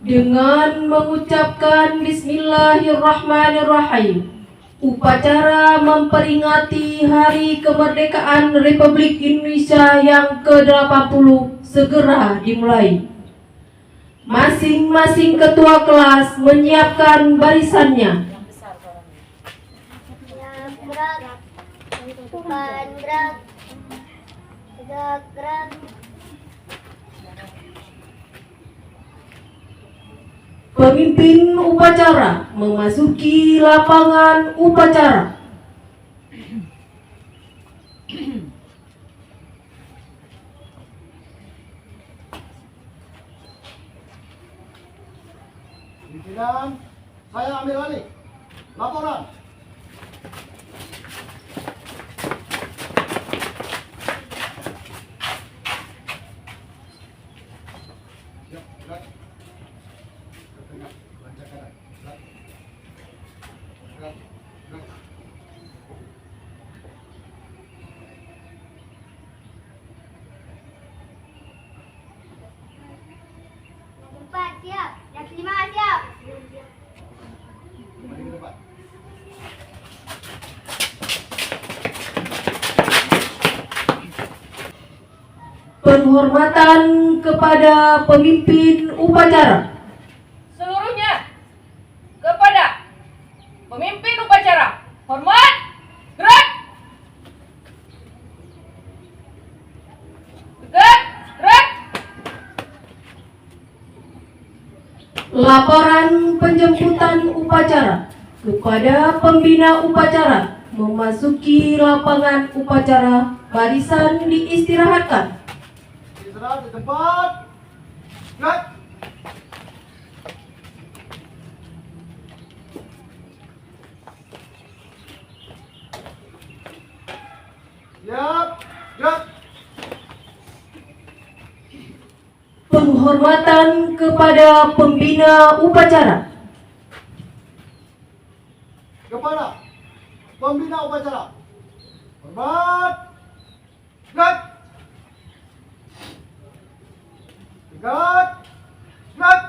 Dengan mengucapkan Bismillahirrahmanirrahim, upacara memperingati Hari Kemerdekaan Republik Indonesia yang ke-80 segera dimulai. Masing-masing ketua kelas menyiapkan barisannya. Pemimpin upacara memasuki lapangan upacara. Pimpinan, saya ambil alih. Laporan. Siap, yang kelima siap. Penghormatan kepada pemimpin upacara. Seluruhnya kepada pemimpin upacara. Hormat, gerak. Tegak, gerak. Laporan penjemputan upacara kepada pembina upacara memasuki lapangan upacara. Barisan diistirahatkan. Istirahat di tempat. Gerak. Siap. Gerak. Penghormatan kepada pembina upacara. Kepada pembina upacara. Hormat. Gerak. Tegak. Gerak.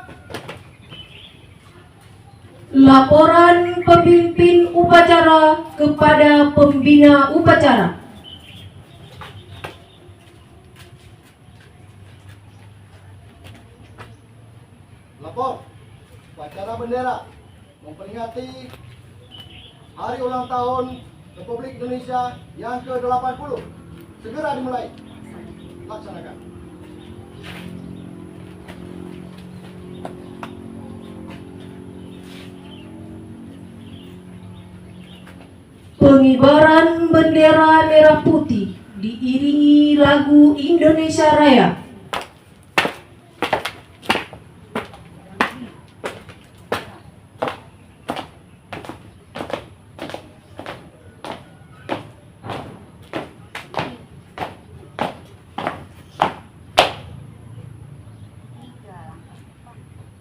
Laporan pemimpin upacara kepada pembina upacara. Lapor. Upacara bendera memperingati Hari Ulang Tahun Republik Indonesia yang ke-80 segera dimulai. Laksanakan. Pengibaran bendera merah putih diiringi lagu Indonesia Raya.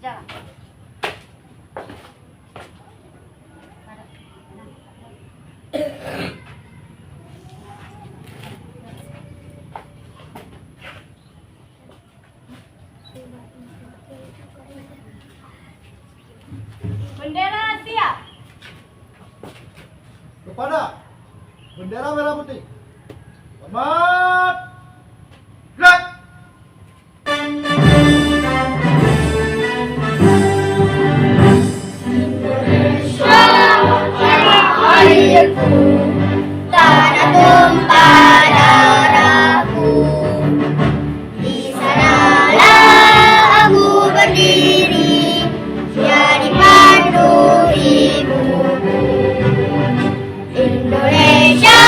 Jalan. Bendera siap. Kepada bendera merah putih. Hormat. Gerak. Tanah tumpah darahku, di sanalah aku berdiri, jadi pandu ibuku. Indonesia,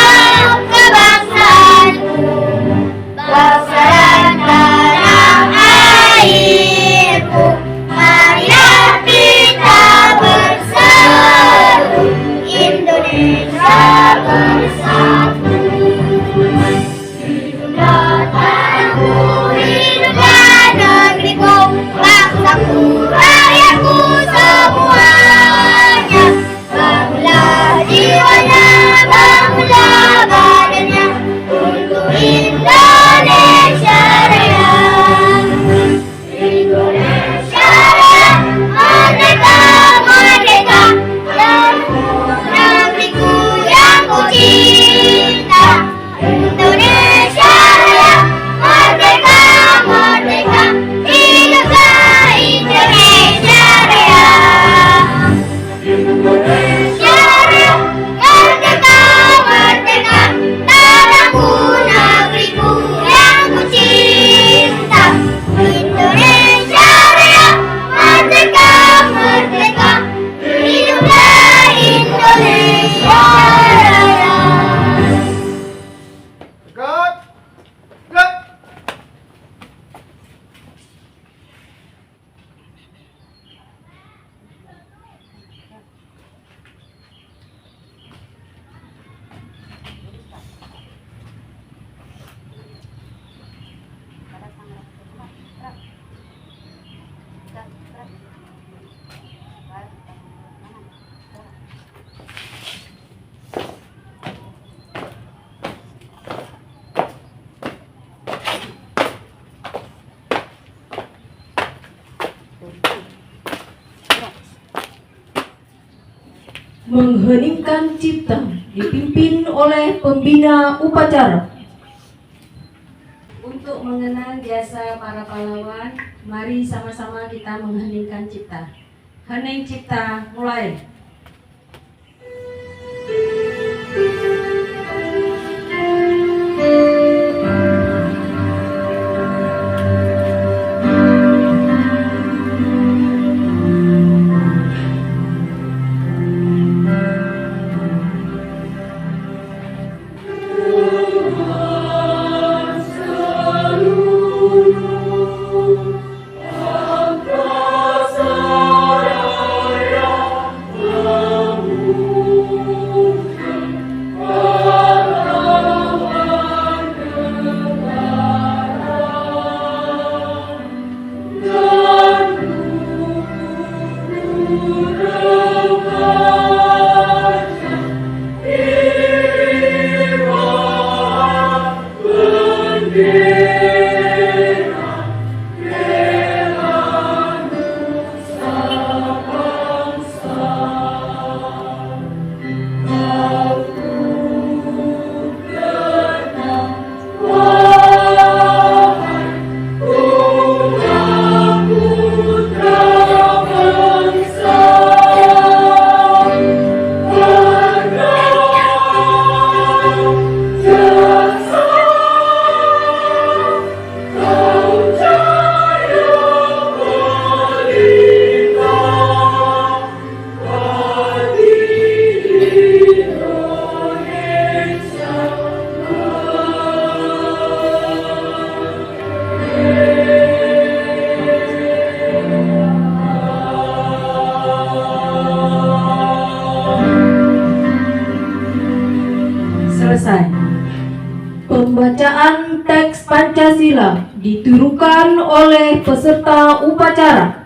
Mengheningkan cipta dipimpin oleh pembina upacara. Untuk mengenang jasa para pahlawan, mari sama-sama kita mengheningkan cipta. Hening cipta, mulai. Selesai. Pembacaan teks Pancasila diturukan oleh peserta upacara.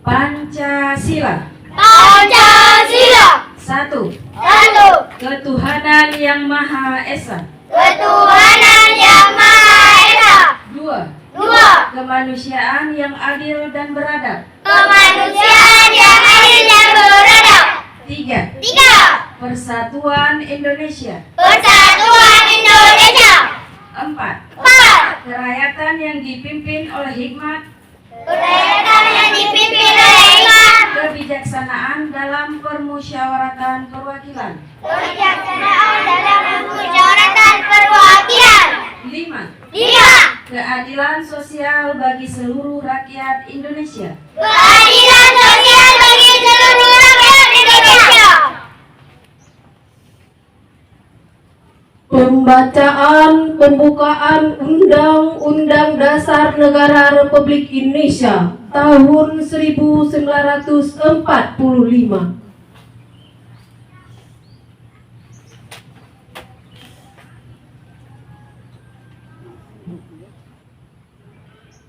Pancasila. Pancasila. 1. 1. Ketuhanan yang Maha Esa. Ketuhanan yang Maha Esa. 2. 2. Kemanusiaan yang adil dan beradab. Kemanusiaan yang adil dan beradab. 3. 3. Persatuan Indonesia. Persatuan Indonesia. 4. 4. Kerakyatan yang dipimpin oleh hikmat, Kerakyatan yang dipimpin oleh hikmat, kebijaksanaan dalam permusyawaratan perwakilan. kebijaksanaan dalam permusyawaratan perwakilan. 5. 5. Keadilan sosial bagi seluruh rakyat Indonesia. Keadilan sosial bagi seluruh rakyat Indonesia. Pembacaan pembukaan Undang-Undang Dasar Negara Republik Indonesia tahun 1945.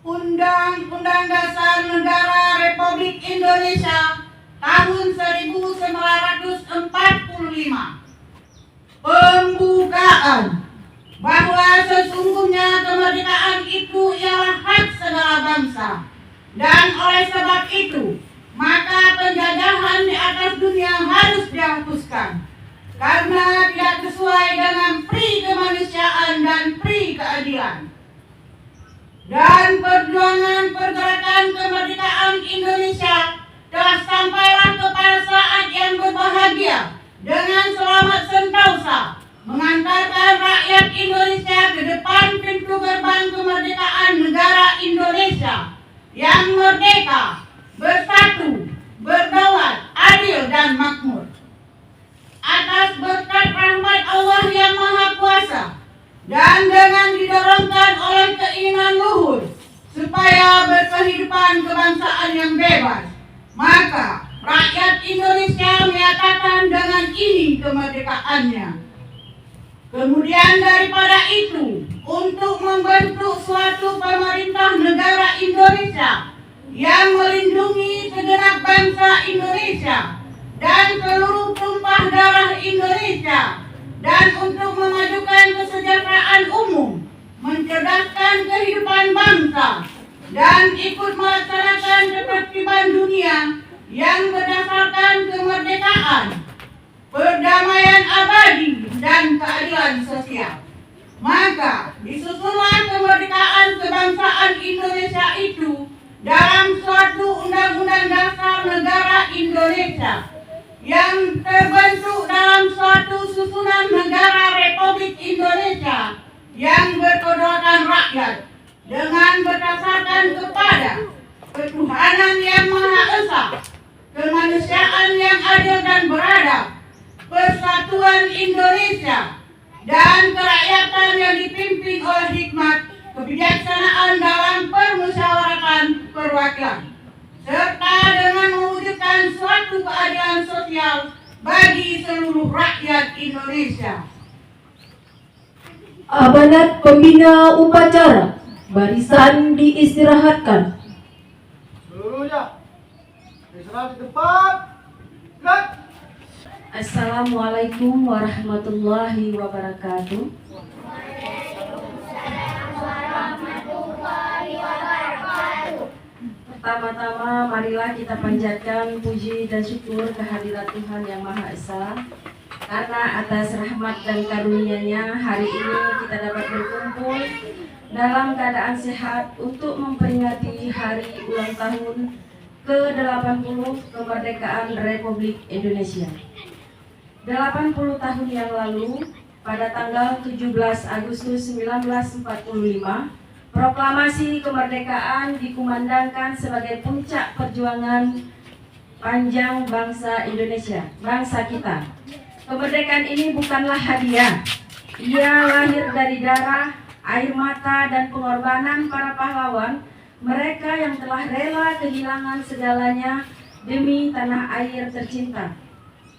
Undang-Undang Dasar Negara Republik Indonesia tahun 1945. Pembukaan bahwa sesungguhnya kemerdekaan itu ialah hak segala bangsa, dan oleh sebab itu maka penjajahan di atas dunia harus dihapuskan karena tidak sesuai dengan pri kemanusiaan dan pri keadilan. Dan perjuangan pergerakan kemerdekaan Indonesia telah sampailah kepada saat yang berbahagia dengan selamat sentosa mengantarkan rakyat Indonesia ke depan pintu gerbang kemerdekaan negara Indonesia yang merdeka, bersatu, berdaulat, adil dan makmur. Atas berkat rahmat Allah yang Maha Kuasa dan dengan didorongkan oleh keinginan luhur supaya berkehidupan kebangsaan yang bebas, maka rakyat Indonesia menyatakan dengan ini kemerdekaannya. Kemudian daripada itu, untuk membentuk suatu pemerintah negara Indonesia yang melindungi segenap bangsa Indonesia dan seluruh tumpah darah Indonesia, dan untuk memajukan kesejahteraan umum, mencerdaskan kehidupan bangsa, dan ikut melaksanakan ketertiban dunia yang berdasarkan kemerdekaan, perdamaian abadi, dan keadilan sosial. Maka disusunlah kemerdekaan kebangsaan Indonesia itu dalam suatu Undang-Undang Dasar Negara Indonesia yang terbentuk dalam suatu susunan negara Republik Indonesia yang berkedaulatan rakyat dengan berdasarkan kepada ketuhanan yang Maha Esa, kemanusiaan yang adil dan beradab, persatuan Indonesia, dan kerakyatan yang dipimpin oleh hikmat kebijaksanaan dalam permusyawaratan perwakilan, serta dengan mewujudkan suatu keadilan sosial bagi seluruh rakyat Indonesia. Amanat pembina upacara, barisan diistirahatkan. Seluruhnya diserah di tempat. Gerak. Assalamualaikum warahmatullahi wabarakatuh. Pertama-tama marilah kita panjatkan puji dan syukur kehadirat Tuhan Yang Maha Esa, karena atas rahmat dan karunia-Nya hari ini kita dapat berkumpul dalam keadaan sehat untuk memperingati hari ulang tahun ke-80 kemerdekaan Republik Indonesia. 80 tahun yang lalu, pada tanggal 17 Agustus 1945, proklamasi kemerdekaan dikumandangkan sebagai puncak perjuangan panjang bangsa Indonesia, bangsa kita. Kemerdekaan ini bukanlah hadiah. Ia lahir dari darah, air mata, dan pengorbanan para pahlawan, mereka yang telah rela kehilangan segalanya demi tanah air tercinta.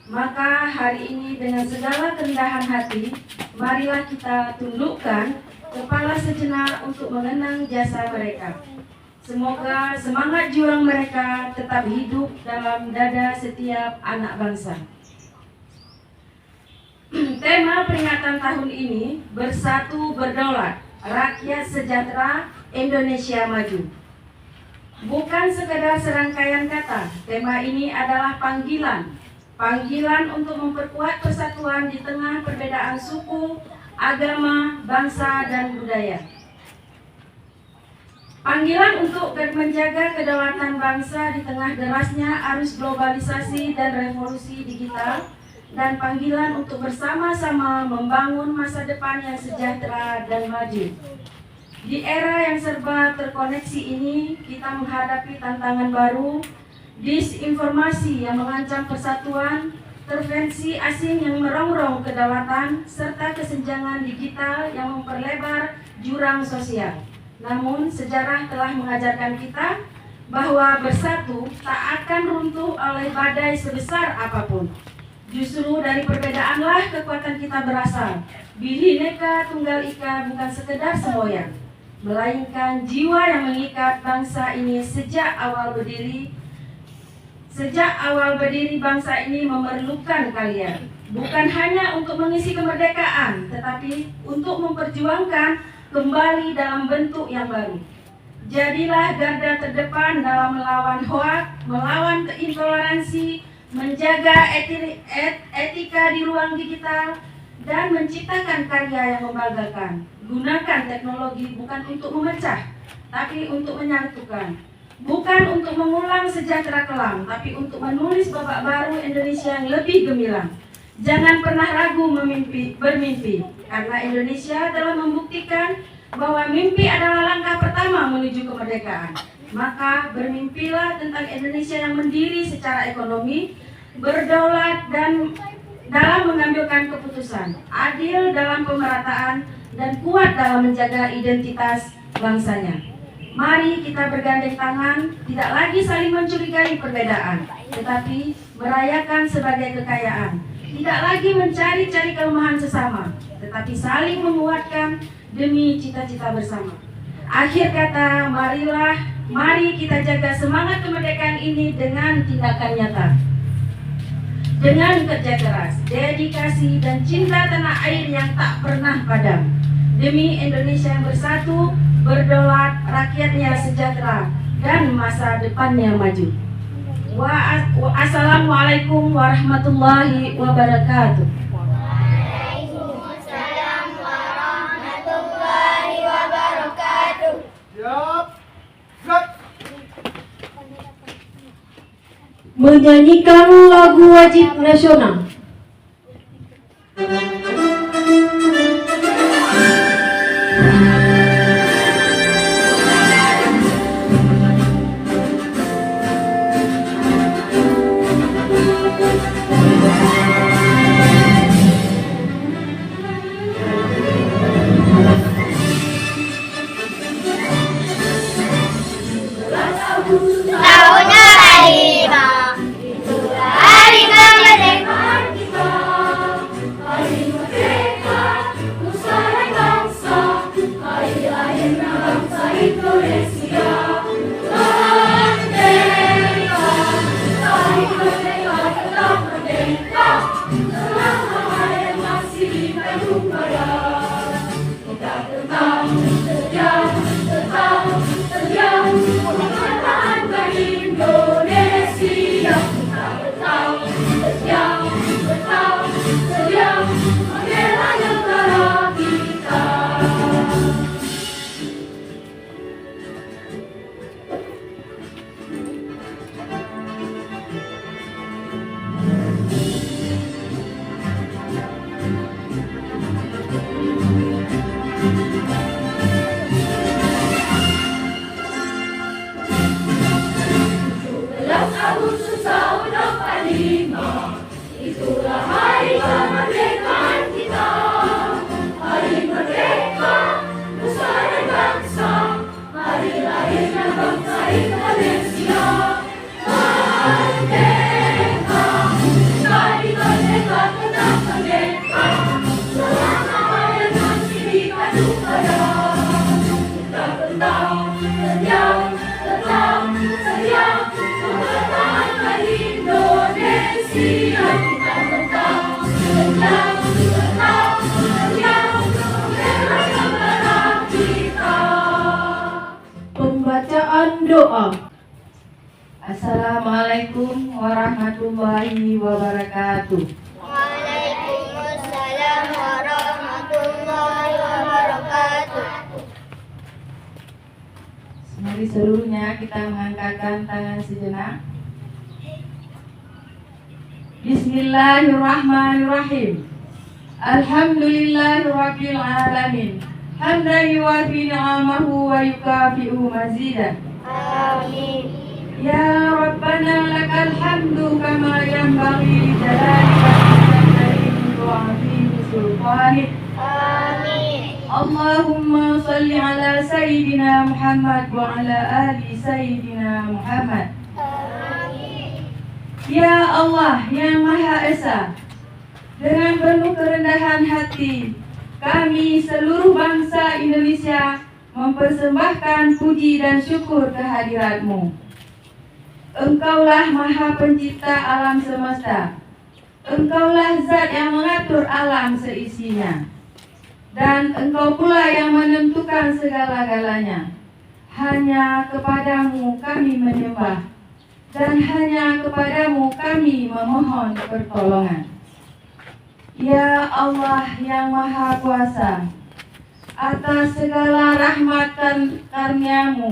Maka hari ini dengan segala kerendahan hati, marilah kita tundukkan kepala sejenak untuk mengenang jasa mereka. Semoga semangat juang mereka tetap hidup dalam dada setiap anak bangsa. Tema peringatan tahun ini, Bersatu Berdaulat, Rakyat Sejahtera, Indonesia Maju. Bukan sekedar serangkaian kata, tema ini adalah panggilan untuk memperkuat persatuan di tengah perbedaan suku, agama, bangsa, dan budaya. Panggilan untuk menjaga kedaulatan bangsa di tengah derasnya arus globalisasi dan revolusi digital, dan panggilan untuk bersama-sama membangun masa depan yang sejahtera dan maju. Di era yang serba terkoneksi ini, kita menghadapi tantangan baru, disinformasi yang mengancam persatuan, intervensi asing yang merongrong kedaulatan, serta kesenjangan digital yang memperlebar jurang sosial. Namun, sejarah telah mengajarkan kita bahwa bersatu tak akan runtuh oleh badai sebesar apapun. Justru dari perbedaanlah kekuatan kita berasal. Bhinneka Tunggal Ika bukan sekedar semboyan, melainkan jiwa yang mengikat bangsa ini sejak awal berdiri. Sejak awal berdiri bangsa ini memerlukan kalian, bukan hanya untuk mengisi kemerdekaan, tetapi untuk memperjuangkan kembali dalam bentuk yang baru. Jadilah garda terdepan dalam melawan hoak, melawan keintoleransi, menjaga etika di ruang digital, dan menciptakan karya yang membanggakan. Gunakan teknologi bukan untuk memecah, tapi untuk menyatukan. Bukan untuk mengulang sejahtera kelam, tapi untuk menulis babak baru Indonesia yang lebih gemilang. Jangan pernah ragu bermimpi, karena Indonesia telah membuktikan bahwa mimpi adalah langkah pertama menuju kemerdekaan. Maka bermimpilah tentang Indonesia yang mandiri secara ekonomi, berdaulat dan dalam mengambilkan keputusan, adil dalam pemerataan, dan kuat dalam menjaga identitas bangsanya. Mari kita bergandeng tangan, tidak lagi saling mencurigai perbedaan, tetapi merayakan sebagai kekayaan. Tidak lagi mencari-cari kelemahan sesama, tetapi saling menguatkan demi cita-cita bersama. Akhir kata, marilah Mari kita jaga semangat kemerdekaan ini dengan tindakan nyata. Dengan kerja keras, dedikasi, dan cinta tanah air yang tak pernah padam. Demi Indonesia yang bersatu, berdaulat, rakyatnya sejahtera, dan masa depannya maju. Assalamualaikum warahmatullahi wabarakatuh. Waalaikumsalam warahmatullahi wabarakatuh. Siap. Gerak. Menyanyikan lagu wajib nasional. Tahunnya hari 5, hari kemerdekaan kita. Hari merdeka, nusa dan bangsa, hari lahirnya bangsa Indonesia. Merdeka, hari merdeka tetap merdeka, selama hayat masih di payudara. Kita tetap setia, tetap setia, mempertahankan Indonesia. Kita tetap setia, tetap setia, membela negara kita. Agustus tahun 45, itulah hari kemerdekaan kita. Hari merdeka, nusa dan bangsa, hari lahirnya bangsa Indonesia. Merdeka, hari merdeka tetap merdeka, selama hayat masih di payudara. Kita tetap setia, tetap setia, mempertahankan Indonesia. Kita tetap setia, tetap setia, membela negara kita. Pembacaan doa. Assalamualaikum warahmatullahi wabarakatuh. Waalaikumsalam warahmatullahi wabarakatuh. Mari seluruhnya kita mengangkatkan tangan sejenak. Bismillahirrahmanirrahim. Alhamdulillahirabbil alamin. Hamdan yuwafi ni'amahu wa yukafi'u mazidah. Amin. Ya Rabbana lakal hamdu kama yanbaghi li jalalika wa azimi sultanik. Amin. Allahumma salli ala Sayyidina Muhammad wa ala ali Sayyidina Muhammad. Amin. Ya Allah yang Maha Esa, dengan penuh kerendahan hati, kami seluruh bangsa Indonesia mempersembahkan puji dan syukur kehadirat-Mu. Engkaulah Maha Pencipta alam semesta. Engkaulah Zat yang mengatur alam seisinya. Dan Engkau pula yang menentukan segala-galanya. Hanya kepadamu kami menyembah, dan hanya kepadamu kami memohon pertolongan. Ya Allah yang Maha Kuasa, atas segala rahmat dan karunia-Mu,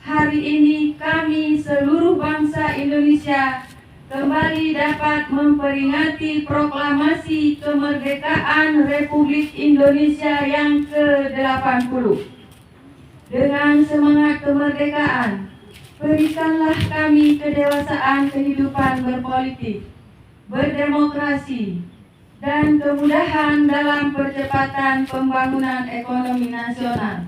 hari ini kami seluruh bangsa Indonesia kembali dapat memperingati proklamasi kemerdekaan Republik Indonesia yang ke-80. Dengan semangat kemerdekaan, berikanlah kami kedewasaan kehidupan berpolitik, berdemokrasi, dan kemudahan dalam percepatan pembangunan ekonomi nasional,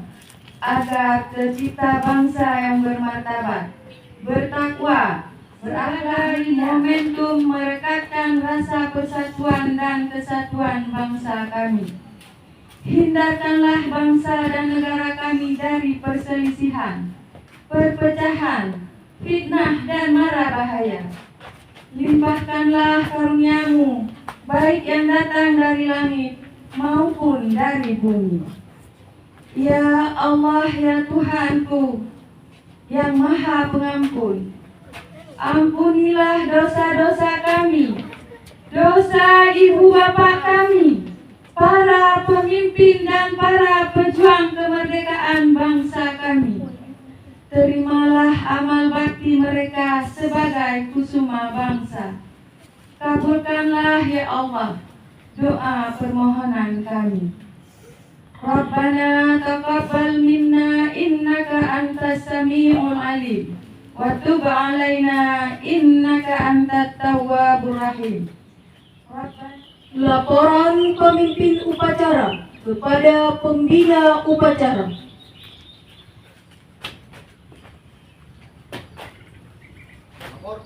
agar tercipta bangsa yang bermartabat, bertakwa, berakhlak, momentum merekatkan rasa persatuan dan kesatuan bangsa kami. Hindarkanlah bangsa dan negara kami dari perselisihan, perpecahan, fitnah dan mara bahaya. Limpahkanlah karunia-Mu, baik yang datang dari langit maupun dari bumi. Ya Allah, ya Tuhanku, yang Maha Pengampun, ampunilah dosa-dosa kami, dosa ibu bapak kami, para pemimpin dan para pejuang kemerdekaan bangsa kami. Terimalah amal bakti mereka sebagai kusuma bangsa. Kabulkanlah ya Allah doa permohonan kami. Rabbana taqabbal minna innaka antas sami'ul alim wa tub 'alaina innaka antat tawwabur rahim. Laporan pemimpin upacara kepada pembina upacara. Lapor.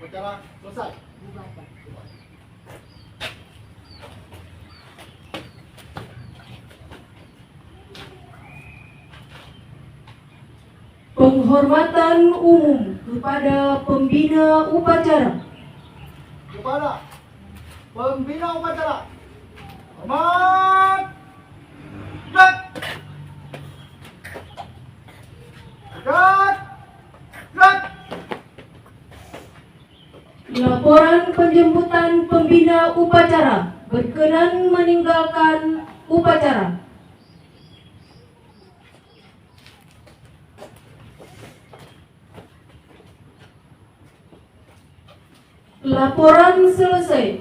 Upacara selesai. Penghormatan umum kepada pembina upacara. Kepada pembina upacara. Hormat. Gerak. Gerak. Gerak. Laporan penjemputan pembina upacara berkenan meninggalkan upacara. Laporan selesai.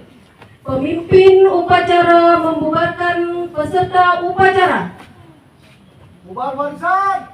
Pemimpin upacara membubarkan peserta upacara. Bubar barisan.